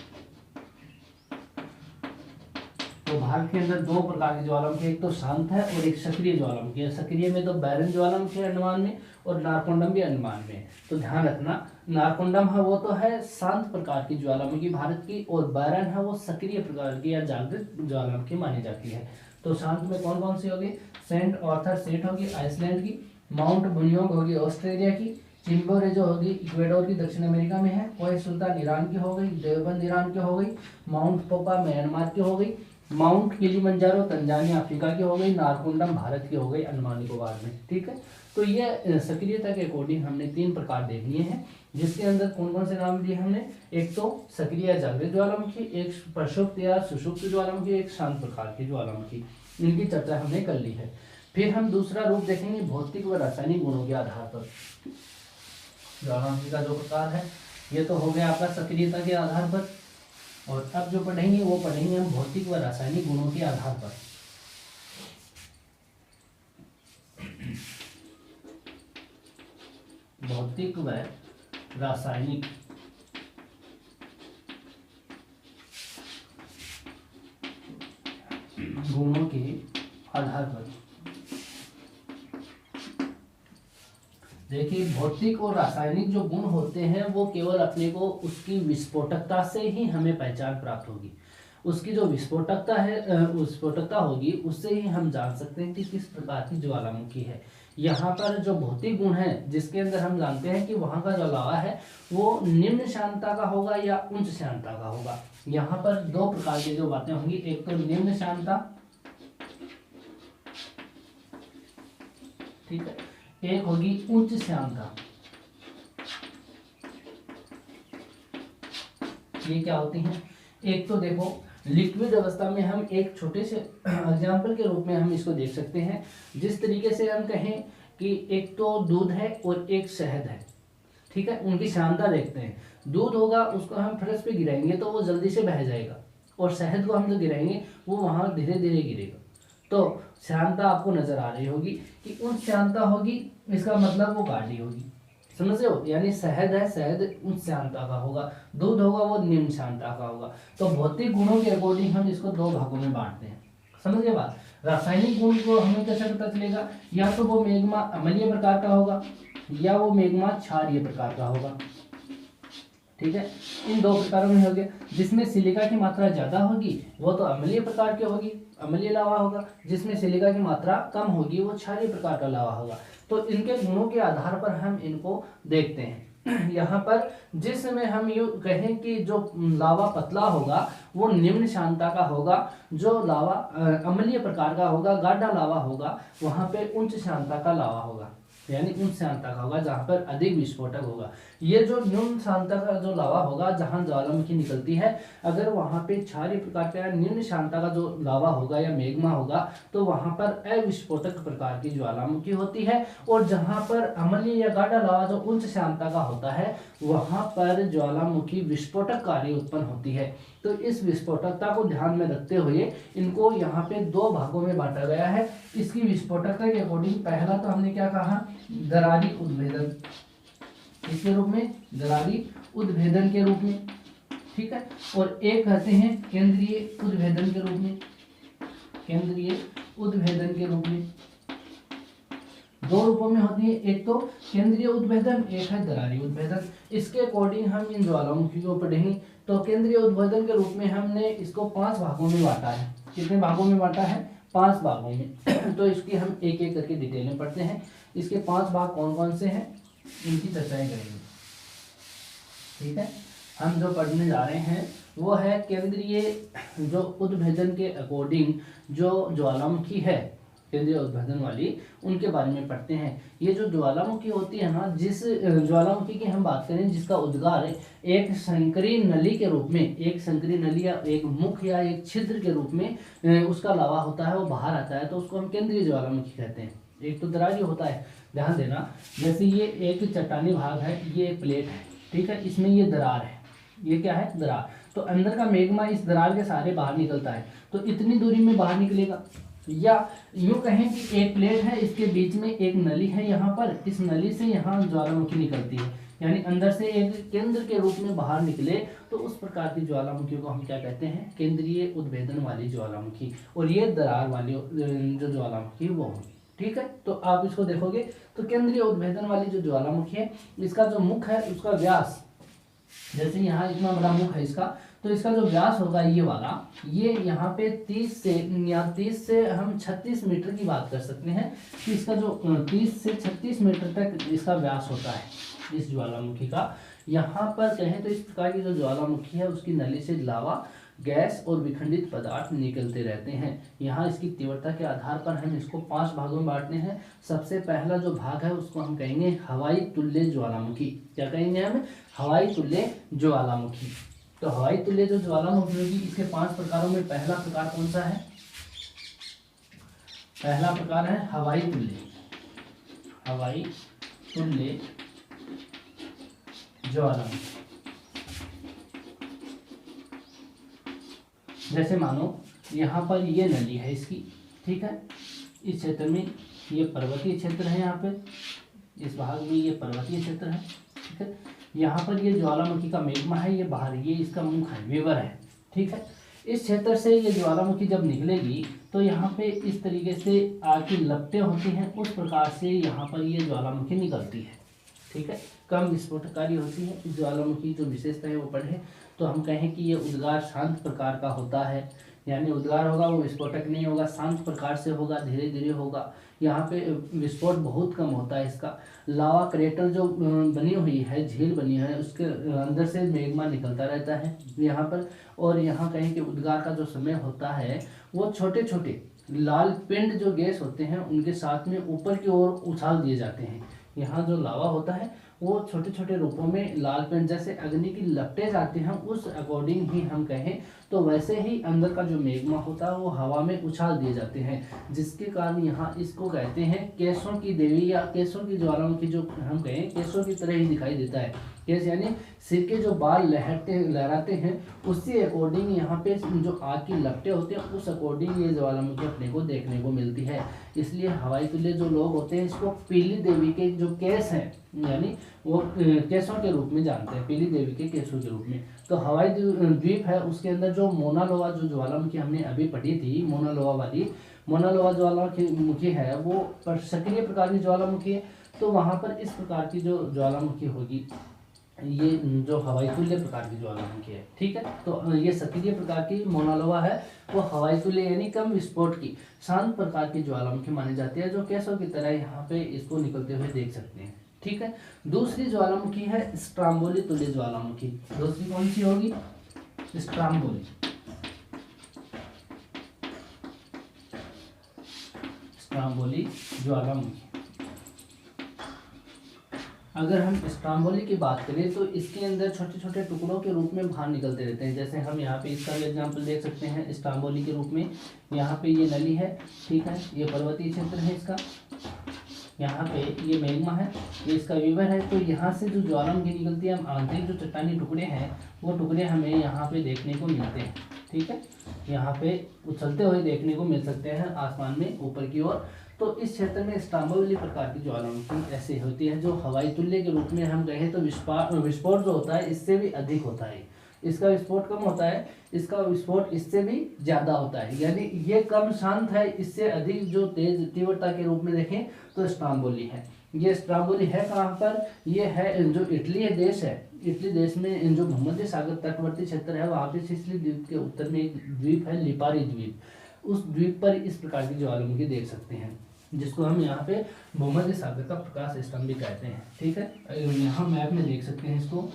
तो भारत के अंदर दो प्रकार के ज्वालामुखी, एक तो शांत है और एक सक्रिय ज्वालामुखी है। सक्रिय में तो बैरन ज्वालामुखी है अंडमान में, और नारकोंडम भी अंडमान में है। तो ध्यान रखना, नारकोंडम है वो तो है शांत प्रकार की ज्वालामुखी भारत की, और बैरन है वो सक्रिय प्रकार की या जागृत ज्वालामुखी मानी जाती है। तो शांत में कौन कौन सी होगी? सेंट ऑर्थर सीट होगी आइसलैंड की, माउंट बुन्योंग होगी ऑस्ट्रेलिया की, चिम्बोरेजो होगी इक्वेडोर की दक्षिण अमेरिका में है, कोहे सुल्तान ईरान की हो गई, देवबंद ईरान की हो गई, माउंट पोपा म्यांमार की हो गई, माउंट किलिमंजारो तंजानिया अफ्रीका की हो गई, नारकोंडम भारत की हो गई अंडमान निकोबार में। ठीक है, तो ये सक्रियता के अकॉर्डिंग हमने 3 प्रकार देख लिए हैं, जिसके अंदर कौन कौन से नाम दिए हमने? एक तो सक्रिय जागृत ज्वालामुखी, एक प्रक्षुब्ध या सुषुप्त ज्वालामुखी, एक शांत प्रकार की ज्वालामुखी। इनकी चर्चा हमने कर ली है। फिर हम दूसरा रूप देखेंगे भौतिक व रासायनिक गुणों के आधार पर। ज्वालामुखी का जो प्रकार है ये तो हो गया आपका सक्रियता के आधार पर, और अब जो पढ़ेंगे वो पढ़ेंगे हम भौतिक व रासायनिक गुणों के आधार पर। भौतिक व रासायनिक गुणों के आधार पर। देखिए, भौतिक और रासायनिक जो गुण होते हैं वो केवल अपने को उसकी विस्फोटकता से ही हमें पहचान प्राप्त होगी। उसकी जो विस्फोटकता है, विस्फोटकता होगी, उससे ही हम जान सकते हैं कि किस प्रकार की ज्वालामुखी है। यहाँ पर जो भौतिक गुण है जिसके अंदर हम जानते हैं कि वहाँ का जो लावा है वो निम्न शांतता का होगा या उच्च शांतता का होगा। यहाँ पर 2 प्रकार की जो बातें होंगी, एक तो निम्न शांतता, ठीक है, एक होगी उच्च श्यानता। ये क्या होती हैं? एक तो देखो, लिक्विड अवस्था में हम एक छोटे से एग्जाम्पल के रूप में हम इसको देख सकते हैं। जिस तरीके से हम कहें कि एक तो दूध है और एक शहद है, ठीक है, उनकी श्यानता देखते हैं। दूध होगा उसको हम फर्श पे गिराएंगे तो वो जल्दी से बह जाएगा, और शहद को हम जो गिराएंगे वो वहां धीरे धीरे गिरेगा। तो श्यानता आपको नजर आ रही होगी कि उच्च श्यानता होगी, इसका मतलब वो गाढ़ी होगी, समझ रहे हो? यानी शहद है, शहद उच्च श्यानता का होगा, दूध होगा वो निम्न श्यानता का होगा। तो भौतिक गुणों के अकॉर्डिंग हम इसको 2 भागों में बांटते हैं, समझ गए बात? रासायनिक गुण को हमें कैसे पता चलेगा? या तो वो मैग्मा अम्लीय प्रकार का होगा या वो मैग्मा क्षारीय प्रकार का होगा, ठीक है। इन 2 प्रकारों में हो गया। जिसमें सिलिका की मात्रा ज्यादा होगी वो तो अम्लीय प्रकार की होगी, अम्लीय लावा होगा। जिसमें सिलिका की मात्रा कम होगी वो क्षारीय प्रकार का लावा होगा। तो इनके गुणों के आधार पर हम इनको देखते हैं। यहाँ पर जिस समय हम यूँ कहें कि जो लावा पतला होगा वो निम्न शांतता का होगा, जो लावा अम्लीय प्रकार का होगा, गाढ़ा लावा होगा, वहाँ पे उच्च शांतता का लावा होगा, यानी उच्च शांतता का होगा जहाँ पर अधिक विस्फोटक होगा। ये जो न्यून शांतता का जो लावा होगा जहाँ ज्वालामुखी निकलती है, अगर वहाँ पे क्षारीय प्रकार का निम्न शांतता का जो लावा होगा या मैग्मा होगा तो वहाँ पर अविस्फोटक प्रकार की ज्वालामुखी होती है। और जहाँ पर अम्लीय या गाढ़ा लावा जो उच्च शांतता का होता है वहाँ पर ज्वालामुखी विस्फोटक कार्य उत्पन्न होती है। तो इस विस्फोटकता को ध्यान में रखते हुए इनको यहाँ पे 2 भागों में बांटा गया है। इसकी विस्फोटकता के अकॉर्डिंग पहला तो हमने क्या कहा, दरारी उद्भेदन, इसके रूप में दरारी उद्भेदन के रूप में, ठीक है। और एक कहते हैं केंद्रीय उद्भेदन के रूप में, केंद्रीय उद्भेदन के रूप में। 2 रूपों में होती है, एक तो केंद्रीय उद्भेदन, एक है दरारी उद्भेदन। इसके अकॉर्डिंग हम इन ज्वालामुखी को पढ़ेंगे। तो केंद्रीय उद्भेदन के रूप में हमने इसको 5 भागों में बांटा है। कितने भागों में बांटा है? 5 भागों में। तो इसकी हम एक एक करके डिटेल में पढ़ते हैं। इसके 5 भाग कौन कौन से हैं इनकी चर्चाएं करेंगे, ठीक है। हम जो पढ़ने जा रहे हैं वो है केंद्रीय जो उद्भेदन के अकॉर्डिंग जो ज्वालामुखी है, केंद्रीय उद्भेदन वाली, उनके बारे में पढ़ते हैं। ये जो ज्वालामुखी होती है ना, जिस ज्वालामुखी की हम बात करें जिसका उद्गार एक संकरी नली के रूप में, एक संकरी नली या एक मुख या एक छिद्र के रूप में उसका लावा होता है, वो बाहर आता है, तो उसको हम केंद्रीय ज्वालामुखी कहते हैं। एक तो दरारी होता है, ध्यान देना, जैसे ये एक चट्टानी भाग है, ये एक प्लेट है, ठीक है, इसमें ये दरार है, ये क्या है, दरार। तो अंदर का मैग्मा इस दरार के सहारे बाहर निकलता है, तो इतनी दूरी में बाहर निकलेगा। या यूं कहें कि एक प्लेट है, इसके बीच में एक नली है, यहाँ पर इस नली से यहाँ ज्वालामुखी निकलती है, यानी अंदर से एक केंद्र के रूप में बाहर निकले, तो उस प्रकार की ज्वालामुखी को हम क्या कहते हैं, केंद्रीय उद्भेदन वाली ज्वालामुखी। और ये दरार वाली जो ज्वालामुखी वो होगी। ठीक है, तो आप इसको देखोगे तो केंद्रीय उद्भेदन वाली जो ज्वालामुखी है, इसका जो मुख है उसका व्यास, जैसे यहाँ इतना बड़ा मुख है इसका, तो इसका जो व्यास होगा ये वाला, ये यहाँ पे 30 से हम 36 मीटर की बात कर सकते हैं कि इसका जो 30 से 36 मीटर तक इसका व्यास होता है इस ज्वालामुखी का। यहाँ पर कहें तो इस प्रकार की जो ज्वालामुखी है उसकी नली से लावा, गैस और विखंडित पदार्थ निकलते रहते हैं। यहाँ इसकी तीव्रता के आधार पर हम इसको 5 भागों में बांटते हैं। सबसे पहला जो भाग है उसको हम कहेंगे हवाई तुल्य ज्वालामुखी। क्या कहेंगे हम, हवाई तुल्य ज्वालामुखी। तो हवाई तुल्य जो ज्वालामुखी होगी इसके 5 प्रकारों में पहला प्रकार कौन सा है, पहला प्रकार है हवाई तुल्य, हवाई तुल्य ज्वालामुखी। जैसे मानो यहाँ पर ये नली है इसकी, ठीक है, इस क्षेत्र में ये पर्वतीय क्षेत्र है, यहाँ पे इस भाग में ये पर्वतीय क्षेत्र है, ठीक है। यहाँ पर ये ज्वालामुखी का मैग्मा है, ये बाहर, ये इसका मुख है, विवर है, ठीक है। इस क्षेत्र से ये ज्वालामुखी जब निकलेगी तो यहाँ पे इस तरीके से आग की लपटें होती हैं, उस प्रकार से यहाँ पर ये ज्वालामुखी निकलती है, ठीक है। कम विस्फोटकारी होती है इस ज्वालामुखी, जो विशेषता है वो पढ़े तो हम कहें कि ये उद्गार शांत प्रकार का होता है, यानी उद्गार होगा वो विस्फोटक नहीं होगा, शांत प्रकार से होगा, धीरे धीरे होगा। यहाँ पे विस्फोट बहुत कम होता है इसका। लावा क्रेटर जो बनी हुई है, झील बनी है, उसके अंदर से मैग्मा निकलता रहता है यहाँ पर। और यहाँ कहें कि उद्गार का जो समय होता है वो छोटे छोटे लाल पिंड जो गैस होते हैं उनके साथ में ऊपर की ओर उछाल दिए जाते हैं। यहाँ जो लावा होता है वो छोटे छोटे रूपों में लाल पेंट जैसे अग्नि की लपटें जाती हैं, उस अकॉर्डिंग ही हम कहें तो वैसे ही अंदर का जो मैग्मा होता है वो हवा में उछाल दिए जाते हैं, जिसके कारण यहाँ इसको कहते हैं केसों की देवी या केसों की ज्वालामुखी। जो हम कहें केसों की तरह ही दिखाई देता है, केस यानी सिर के जो बाल लहराते हैं उससे अकॉर्डिंग यहाँ पे जो आग की लपटें होती हैं उस अकॉर्डिंग ये ज्वालामुखी अपने को देखने को मिलती है। इसलिए हवाई तुल्य जो लोग होते हैं इसको पीली देवी के जो केस हैं यानी वो केसों के रूप में जानते हैं, पीली देवी के केसों के रूप में। तो हवाई द्वीप है उसके अंदर जो मोनालोवा जो ज्वालामुखी हमने अभी पढ़ी थी, मोनालोवा वाली, मोनालोवा ज्वालामुखी है वो सक्रिय प्रकार की ज्वालामुखी है। तो वहाँ पर इस प्रकार की जो ज्वालामुखी होगी ये जो हवाई तुल्य प्रकार की ज्वालामुखी है, ठीक है। तो ये सक्रिय प्रकार की मोनालोवा है वो हवाई तुल्य यानी कम विस्फोट की शांत प्रकार की ज्वालामुखी मानी जाती है, जो केसों की तरह यहाँ पे इसको निकलते हुए देख सकते हैं, ठीक है। दूसरी ज्वालामुखी है स्ट्राम्बोली तुल्य ज्वालामुखी। दूसरी कौन सी होगी, स्ट्राम्बोली, स्ट्राम्बोली ज्वालामुखी। अगर हम स्ट्राम्बोली की बात करें तो इसके अंदर छोटे छोटे टुकड़ों के रूप में बाहर निकलते रहते हैं। जैसे हम यहाँ पे इसका भी एग्जांपल देख सकते हैं स्ट्राम्बोली के रूप में। यहाँ पे ये नली है, ठीक है, ये पर्वतीय क्षेत्र है इसका, यहाँ पे ये मैग्मा है, ये इसका विवर है। तो यहाँ से जो ज्वालामुखी निकलती है, हम आंतरिक जो चट्टानी टुकड़े हैं वो टुकड़े हमें यहाँ पे देखने को मिलते हैं, ठीक है, यहाँ पे उछलते हुए देखने को मिल सकते हैं आसमान में ऊपर की ओर। तो इस क्षेत्र में स्ट्राम्बोली प्रकार की ज्वालामुखी ऐसी होती है जो हवाई तुल्य के रूप में हम कहें तो विस्फोट जो होता है इससे भी अधिक होता है। इसका विस्फोट कम होता है, इसका विस्फोट इससे भी ज़्यादा होता है, यानी ये कम शांत है, इससे अधिक जो तेज तीव्रता के रूप में देखें तो स्ट्राम्बोली है। ये स्ट्राम्बोली है कहाँ पर, ये है जो इटली देश है, इटली देश में जो भूमध्य सागर तटवर्ती क्षेत्र है वहाँ पे सिसिली द्वीप के उत्तर में एक द्वीप है लिपारी द्वीप, उस द्वीप पर इस प्रकार की ज्वालामुखी देख सकते हैं, जिसको हम यहाँ पे भूमध्य सागर का प्रकाश स्तंभ भी कहते हैं, ठीक है। यहाँ मैप में देख सकते हैं इसको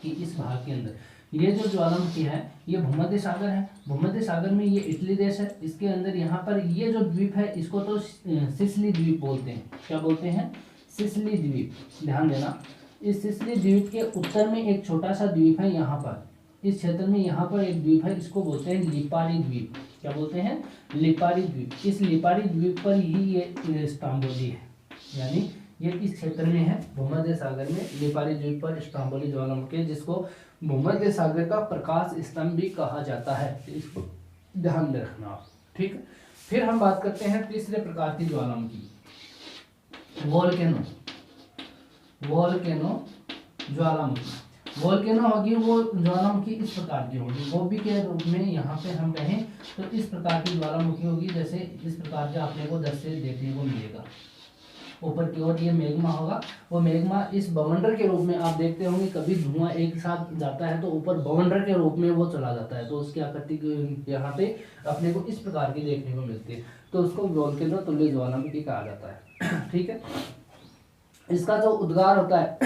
कि इस भाग के अंदर ये जो ज्वालामुखी है ये भूमध्य सागर है, भूमध्य सागर में ये इटली देश है, इसके अंदर यहाँ पर ये जो द्वीप है इसको तो सिसिली द्वीप बोलते हैं। क्या बोलते हैं, सिसिली द्वीप। ध्यान देना, इस सिसिली द्वीप के उत्तर में एक छोटा सा द्वीप है, यहाँ पर इस क्षेत्र में यहाँ पर एक द्वीप है, इसको बोलते हैं लिपारी द्वीप। क्या बोलते हैं, लिपारी द्वीप। इस लिपारी द्वीप पर ही ये स्ट्राम्बोली है, यानी ये इस क्षेत्र में है भूमध्य सागर में, लिपारी द्वीप पर स्ट्राम्बोली ज्वालामुखी, जिसको भूमध्य सागर का प्रकाश स्तंभ भी कहा जाता है, इसको ध्यान में रखना आप, ठीक है। फिर हम बात करते हैं तीसरे प्रकार की ज्वालामुखी, वोल्केनो। वोल्केनो ज्वालामुखी। वोल्केनो होगी वो ज्वालामुखी इस प्रकार की होगी, गोभी के रूप में यहाँ पे हम कहें तो इस प्रकार की ज्वालामुखी होगी, जैसे इस प्रकार का अपने को दृश्य देखने को मिलेगा। ऊपर की ओर ये मैग्मा होगा, वो मैग्मा इस बवंडर के रूप में आप देखते होंगे, कभी धुआं एक साथ जाता है तो ऊपर बवंडर के रूप में वो चला जाता है, तो उसकी आकृति यहाँ पे अपने को इस प्रकार की देखने को मिलती है, तो उसको वोल्केनो तुल्य ज्वालामुखी कहा जाता है। ठीक है, इसका जो उद्गार होता है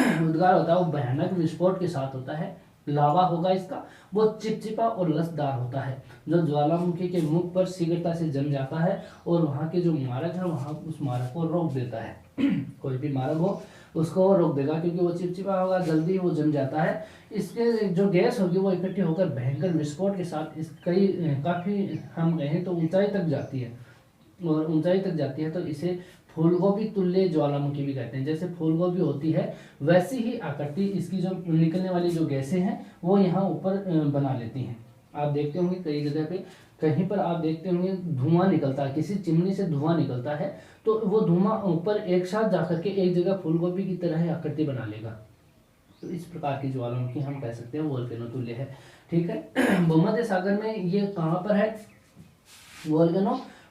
वो भयानक विस्फोट के साथ होता है। लावा होगा इसका, वो चिपचिपा और लसदार होता है, जो ज्वालामुखी के मुख पर शीघ्रता से जम जाता है और वहाँ के जो मारक है वहाँ उस मारक को रोक देता है। कोई भी मारक हो उसको वो रोक देगा, क्योंकि वो चिपचिपा होगा, जल्दी वो जम जाता है। इसके जो गैस होगी वो इकट्ठी होकर भयंकर विस्फोट के साथ इस काफ़ी हम कहें तो ऊंचाई तक जाती है, और ऊंचाई तक जाती है तो इसे फूलगोभी तुल्य ज्वालामुखी भी कहते हैं। जैसे फूलगोभी होती है वैसी ही आकृति इसकी जो निकलने वाली जो गैसें हैं वो यहाँ ऊपर बना लेती हैं। आप देखते होंगे कई जगह पे, कहीं पर आप देखते होंगे धुआं निकलता है, किसी चिमनी से धुआं निकलता है तो वो धुआं ऊपर एक साथ जाकर के एक जगह फूलगोभी की तरह ही आकृति बना लेगा। तो इस प्रकार की ज्वालामुखी हम कह सकते हैं वोल्केनो तुल्य है। ठीक है, भूमध्य सागर में ये कहाँ पर है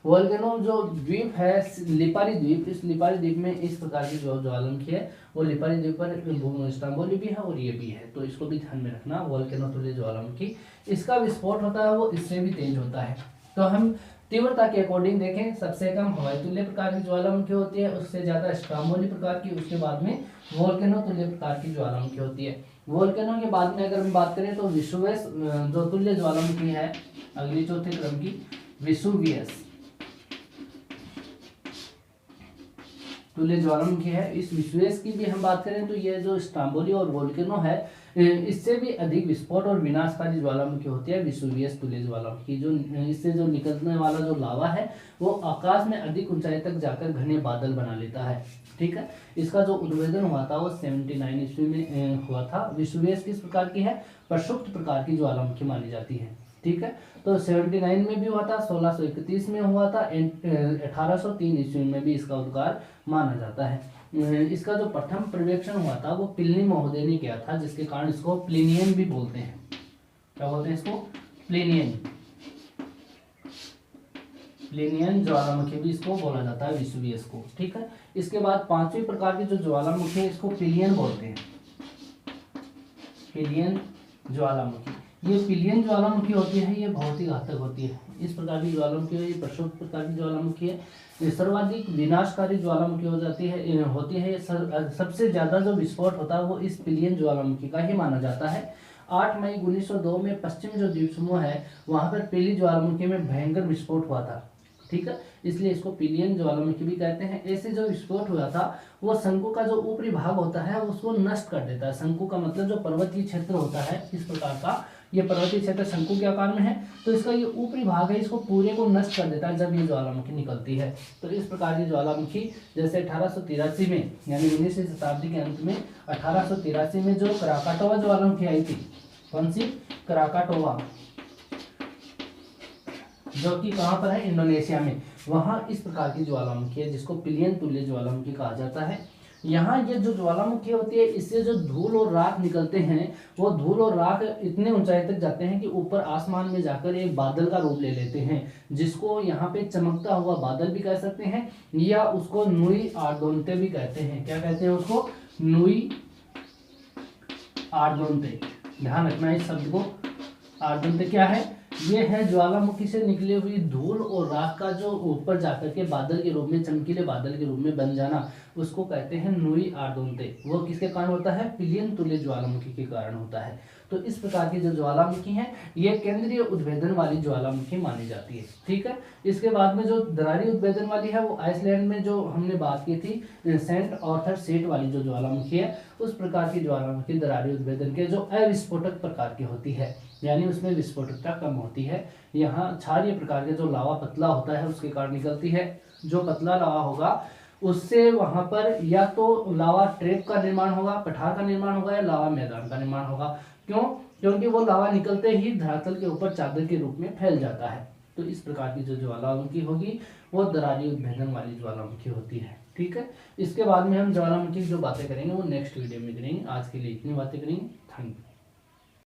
वोल्केनो जो द्वीप है लिपारी द्वीप, इस लिपारी द्वीप में इस प्रकार की जो ज्वालामुखी है वो लिपारी द्वीप पर स्ट्रोम्बोली भी है और ये भी है, तो इसको भी ध्यान में रखना। वोल्केनो तुल्य ज्वालामुखी, इसका विस्फोट होता है वो इससे भी तेज होता है। तो हम तीव्रता के अकॉर्डिंग देखें, सबसे कम हवाई तुल्य प्रकार की ज्वालामुखी होती है, उससे ज्यादा स्ट्रोम्बोली प्रकार की, उसके बाद में वोल्केनो तुल्य प्रकार की ज्वालामुखी होती है। वोल्केनो के बाद में अगर हम बात करें तो विसुवियस जो तुल्य ज्वालामुखी है, अगली चौथे क्रम की विसुवियस तुल्य ज्वालामुखी है। इस विसुवियस की भी हम बात करें तो ये जो स्ट्रोम्बोली और वोल्केनो है इससे भी अधिक विस्फोट और विनाशकारी ज्वालामुखी होती है विसुवियस तुल्य ज्वालामुखी। जो इससे जो निकलने वाला जो लावा है वो आकाश में अधिक ऊंचाई तक जाकर घने बादल बना लेता है। ठीक है, इसका जो उद्भेदन हुआ था वो 79 ईस्वी में हुआ था। विसुवियस किस प्रकार की है, प्रक्षुब्ध प्रकार की ज्वालामुखी मानी जाती है। ठीक है, तो 79 में भी हुआ था, 1631 में हुआ था, 1803 ईस्वी में भी इसका उद्गार माना जाता है। इसका जो प्रथम पर्यवेक्षण हुआ था वो प्लिनी महोदय ने किया था, जिसके कारण इसको प्लिनियन भी बोलते हैं। क्या बोलते हैं इसको, प्लिनियन ज्वालामुखी भी इसको बोला जाता है विसुवियस को। ठीक है, इसके बाद पांचवी प्रकार की जो ज्वालामुखी है इसको पिलियन बोलते हैं, पिलियन ज्वालामुखी। ये पिलियन ज्वालामुखी होती है, ये बहुत ही घातक होती है। इस प्रकार की ज्वालामुखी है, ये प्रक्षुब्ध प्रकार की ज्वालामुखी है, ये सर्वाधिक विनाशकारी ज्वालामुखी होती है। सबसे ज्यादा जो विस्फोट होता है वो इस पिलियन ज्वालामुखी का ही माना जाता है। 8 मई 1902 में पश्चिम जो द्वीप समूह है वहां पर पिली ज्वालामुखी में भयंकर विस्फोट हुआ था। ठीक है, इसलिए इसको पिलियन ज्वालामुखी भी कहते हैं। ऐसे जो विस्फोट हुआ था वो शंकु का जो ऊपरी भाग होता है उसको नष्ट कर देता है। शंकु का मतलब जो पर्वतीय क्षेत्र होता है, इस प्रकार का ये पर्वतीय क्षेत्र शंकु के आकार में है, तो इसका ये ऊपरी भाग है इसको पूरे को नष्ट कर देता है जब ये ज्वालामुखी निकलती है। तो इस प्रकार की ज्वालामुखी जैसे 1883 में यानी 19वीं शताब्दी के अंत में 1883 में जो कराकाटोवा ज्वालामुखी आई थी, कौन सी, कराकाटोवा, जो कि कहाँ पर है, इंडोनेशिया में, वहां इस प्रकार की ज्वालामुखी है जिसको पिलियन तुल्य ज्वालामुखी कहा जाता है। यहाँ ये जो ज्वालामुखी होती है इससे जो धूल और राख निकलते हैं वो धूल और राख इतने ऊंचाई तक जाते हैं कि ऊपर आसमान में जाकर एक बादल का रूप ले लेते हैं, जिसको यहाँ पे चमकता हुआ बादल भी कह सकते हैं या उसको नुई आर्दोंते भी कहते हैं। क्या कहते हैं उसको, नुई आर्दोंते। ध्यान रखना इस शब्द को। आर्दोंते क्या है, ये है ज्वालामुखी से निकली हुई धूल और राख का जो ऊपर जाकर के बादल के रूप में, चमकीले बादल के रूप में बन जाना, उसको कहते हैं नुई आर्दोंते। वो किसके कारण होता है, पिलियन तुल्य ज्वालामुखी के कारण होता है। तो इस प्रकार की जो ज्वालामुखी है ये केंद्रीय उद्भेदन वाली ज्वालामुखी मानी जाती है। ठीक है, इसके बाद में जो दरारी उद्भेदन वाली है वो आइसलैंड में जो हमने बात की थी सेंट ऑर्थर सीट वाली जो ज्वालामुखी है, उस प्रकार की ज्वालामुखी दरारी उद्भेदन के जो अविस्फोटक प्रकार की होती है, यानी उसमें विस्फोटकता कम होती है। यहाँ क्षारीय प्रकार के जो लावा पतला होता है उसके कारण निकलती है। जो पतला लावा होगा उससे वहां पर या तो लावा ट्रैप का निर्माण होगा, पठार का निर्माण होगा, या लावा मैदान का निर्माण होगा। क्यों, क्योंकि वो लावा निकलते ही धरातल के ऊपर चादर के रूप में फैल जाता है। तो इस प्रकार की जो ज्वालामुखी होगी वो दरारी उद्भेदन वाली ज्वालामुखी होती है। ठीक है। इसके बाद में हम ज्वालामुखी की जो बातें करेंगे वो नेक्स्ट वीडियो में करेंगे। आज के लिए इतनी बातें करेंगे। Thank you.